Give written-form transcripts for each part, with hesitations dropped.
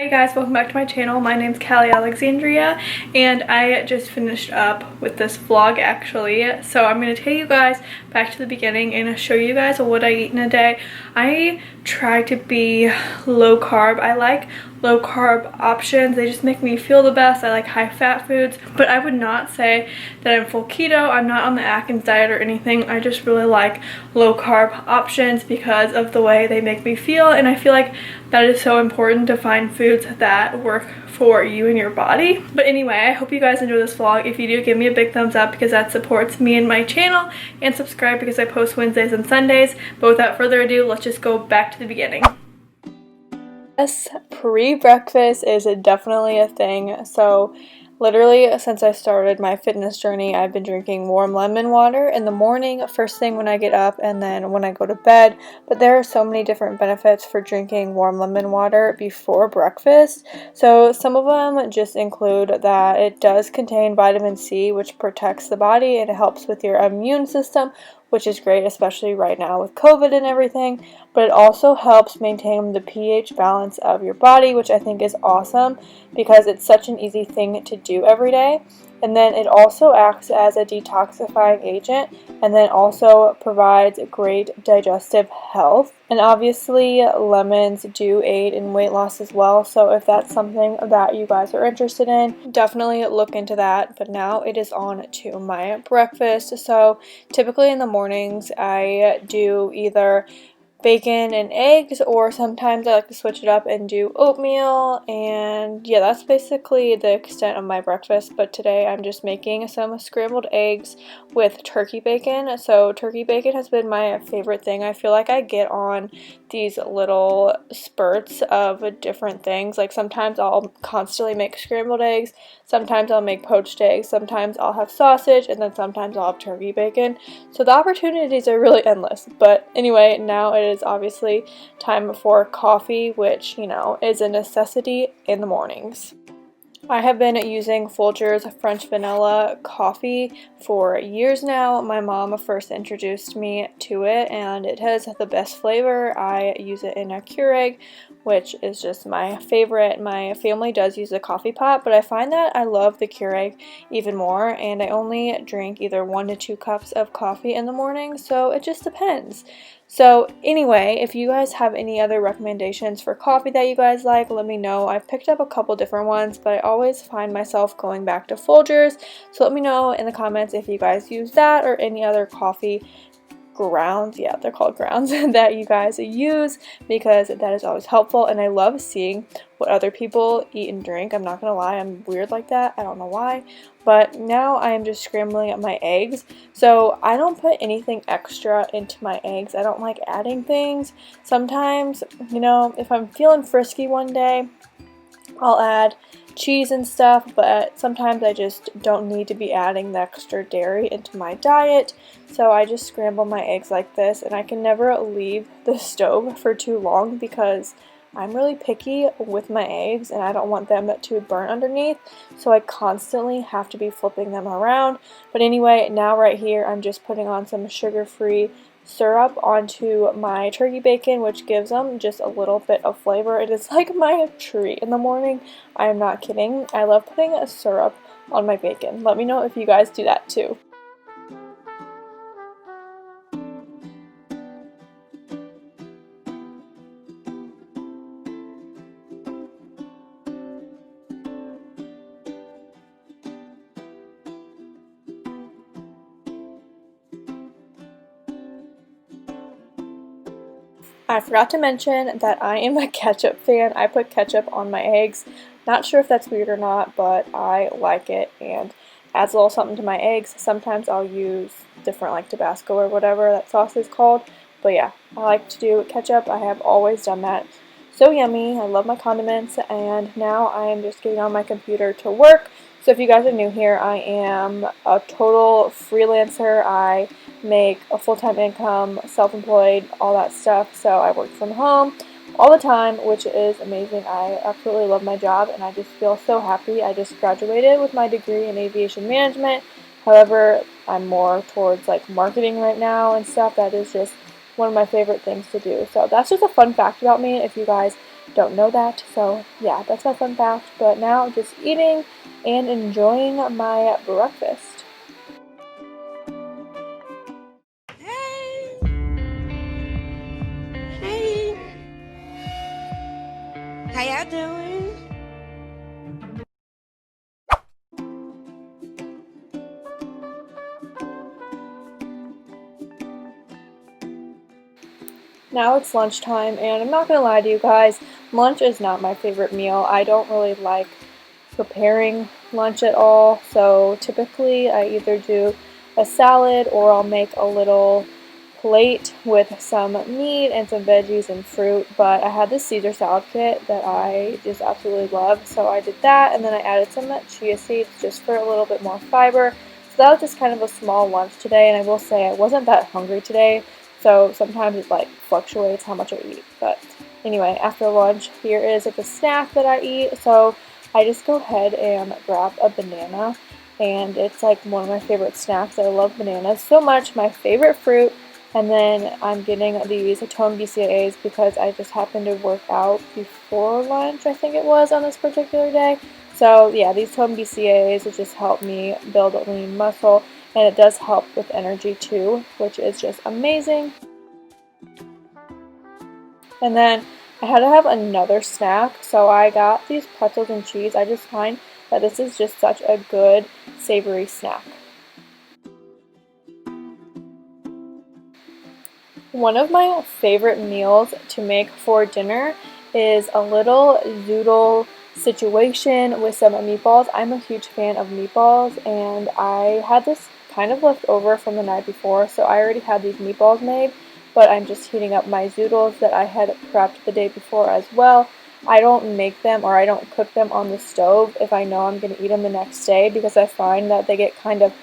Hey guys, welcome back to my channel. My name's Kali.alexandria and I just finished up with this vlog actually. So I'm going to take you guys back to the beginning and show you guys what I eat in a day. I try to be low carb. I like low carb options. They just make me feel the best. I like high fat foods, but I would not say that I'm full keto. I'm not on the Atkins diet or anything. I just really like low carb options because of the way they make me feel, and I feel like that is so important to find foods that work for you and your body. But anyway, I hope you guys enjoy this vlog. If you do, give me a big thumbs up because that supports me and my channel, and subscribe because I post Wednesdays and Sundays. But without further ado, let's just go back to the beginning. Yes, pre-breakfast is definitely a thing. So literally since I started my fitness journey, I've been drinking warm lemon water in the morning, first thing when I get up, and then when I go to bed. But there are so many different benefits for drinking warm lemon water before breakfast. So some of them just include that it does contain vitamin C, which protects the body and it helps with your immune system, which is great, especially right now with COVID and everything. But it also helps maintain the pH balance of your body, which I think is awesome because it's such an easy thing to do every day. And then it also acts as a detoxifying agent, and then also provides great digestive health. And obviously lemons do aid in weight loss as well, so if that's something that you guys are interested in, definitely look into that. But now it is on to my breakfast. So typically in the mornings I do either bacon and eggs, or sometimes I like to switch it up and do oatmeal. And yeah, that's basically the extent of my breakfast. But today I'm just making some scrambled eggs with turkey bacon. So turkey bacon has been my favorite thing. I feel like I get on these little spurts of different things. Like sometimes I'll constantly make scrambled eggs, sometimes I'll make poached eggs, sometimes I'll have sausage, and then sometimes I'll have turkey bacon. So the opportunities are really endless. But anyway, now it is obviously time for coffee, which, you know, is a necessity in the mornings. I have been using Folgers French vanilla coffee for years now. My mom first introduced me to it and it has the best flavor. I use it in a Keurig, which is just my favorite. My family does use a coffee pot, but I find that I love the Keurig even more, and I only drink either 1 to 2 cups of coffee in the morning, so it just depends. So anyway, if you guys have any other recommendations for coffee that you guys like, let me know. I've picked up a couple different ones, but I always find myself going back to Folgers. So let me know in the comments if you guys use that or any other coffee grounds, yeah, they're called grounds, that you guys use, because that is always helpful. And I love seeing what other people eat and drink. I'm not gonna lie, I'm weird like that. I don't know why. But now I am just scrambling up my eggs. So I don't put anything extra into my eggs. I don't like adding things. Sometimes, you know, if I'm feeling frisky one day, I'll add cheese and stuff, but sometimes I just don't need to be adding the extra dairy into my diet. So I just scramble my eggs like this, and I can never leave the stove for too long because I'm really picky with my eggs and I don't want them to burn underneath, so I constantly have to be flipping them around. But anyway, now right here I'm just putting on some sugar-free syrup onto my turkey bacon, which gives them just a little bit of flavor. It is like my treat in the morning. I am not kidding. I love putting a syrup on my bacon. Let me know if you guys do that too. I forgot to mention that I am a ketchup fan. I put ketchup on my eggs. Not sure if that's weird or not, but I like it and adds a little something to my eggs. Sometimes I'll use different, like Tabasco or whatever that sauce is called. But yeah, I like to do ketchup. I have always done that. So yummy. I love my condiments, and now I am just getting on my computer to work. So if you guys are new here, I am a total freelancer. I make a full-time income, self-employed, all that stuff. So I work from home all the time, which is amazing. I absolutely love my job and I just feel so happy. I just graduated with my degree in aviation management. However, I'm more towards like marketing right now and stuff. That is just one of my favorite things to do. So that's just a fun fact about me. If you guys don't know that. So yeah, that's my fun fact. But now just eating and enjoying my breakfast. Hey, hey, how y'all doing? Now it's lunchtime, and I'm not gonna lie to you guys, lunch is not my favorite meal. I don't really like preparing lunch at all, so typically I either do a salad or I'll make a little plate with some meat and some veggies and fruit. But I had this Caesar salad kit that I just absolutely love, so I did that, and then I added some chia seeds just for a little bit more fiber. So that was just kind of a small lunch today, and I will say I wasn't that hungry today, so sometimes it like fluctuates how much I eat. But anyway, after lunch, here is the snack that I eat. So I just go ahead and grab a banana, and it's like one of my favorite snacks. I love bananas so much, my favorite fruit. And then I'm getting these Tone BCAAs because I just happened to work out before lunch, I think it was, on this particular day. So yeah, these Tone BCAAs just help me build a lean muscle, and it does help with energy too, which is just amazing. And then I had to have another snack, so I got these pretzels and cheese. I just find that this is just such a good savory snack. One of my favorite meals to make for dinner is a little zoodle situation with some meatballs. I'm a huge fan of meatballs, and I had this kind of left over from the night before, so I already had these meatballs made, but I'm just heating up my zoodles that I had prepped the day before as well. I don't make them or I don't cook them on the stove if I know I'm going to eat them the next day, because I find that they get kind of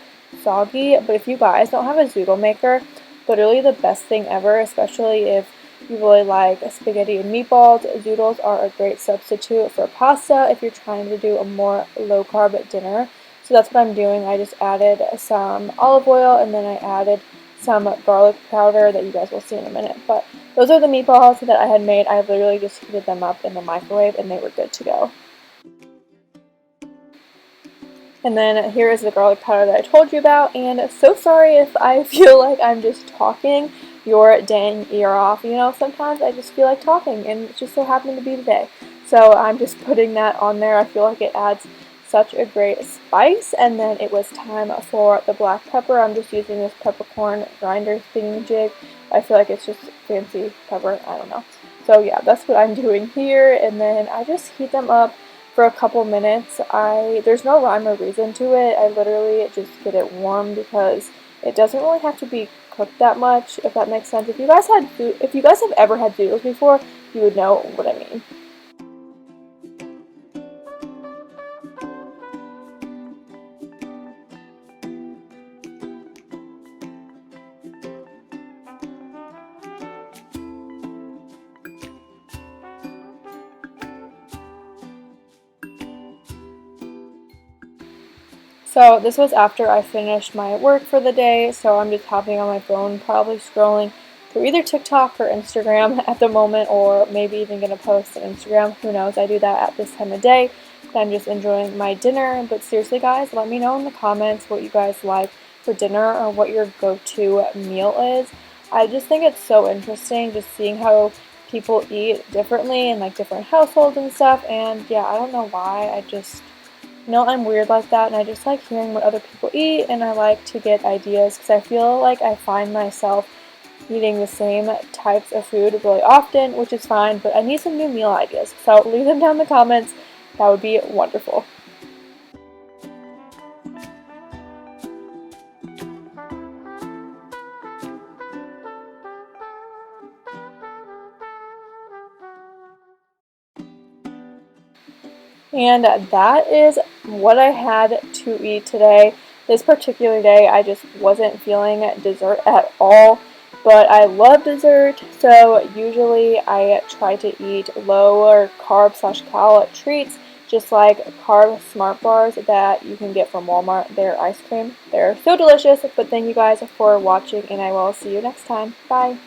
soggy. But if you guys don't have a zoodle maker, literally the best thing ever, especially if you really like spaghetti and meatballs. Zoodles are a great substitute for pasta if you're trying to do a more low-carb dinner. So that's what I'm doing. I just added some olive oil, and then I added some garlic powder that you guys will see in a minute. But those are the meatballs that I had made. I literally just heated them up in the microwave, and they were good to go. And then here is the garlic powder that I told you about, and so sorry if I feel like I'm just talking your dang ear off. You know, sometimes I just feel like talking, and it just so happened to be today. So I'm just putting that on there. I feel like it adds such a great spice. And then it was time for the black pepper. I'm just using this peppercorn grinder thingamajig. I feel like it's just fancy pepper. I don't know. So yeah, that's what I'm doing here, and then I just heat them up for a couple minutes. There's no rhyme or reason to it. I literally just get it warm because it doesn't really have to be cooked that much, if that makes sense. If you guys have ever had zoodles before, you would know what I mean. So this was after I finished my work for the day, so I'm just hopping on my phone, probably scrolling through either TikTok or Instagram at the moment, or maybe even going to post on Instagram. Who knows? I do that at this time of day. I'm just enjoying my dinner. But seriously, guys, let me know in the comments what you guys like for dinner or what your go-to meal is. I just think it's so interesting just seeing how people eat differently in like different households and stuff. And yeah, I don't know why. I'm weird like that, and I just like hearing what other people eat, and I like to get ideas because I feel like I find myself eating the same types of food really often, which is fine, but I need some new meal ideas. So leave them down in the comments. That would be wonderful. And that is what I had to eat today. This particular day, I just wasn't feeling dessert at all, but I love dessert, so usually I try to eat lower carb/cal treats, just like carb smart bars that you can get from Walmart. They're ice cream. They're so delicious. But thank you guys for watching, and I will see you next time. Bye.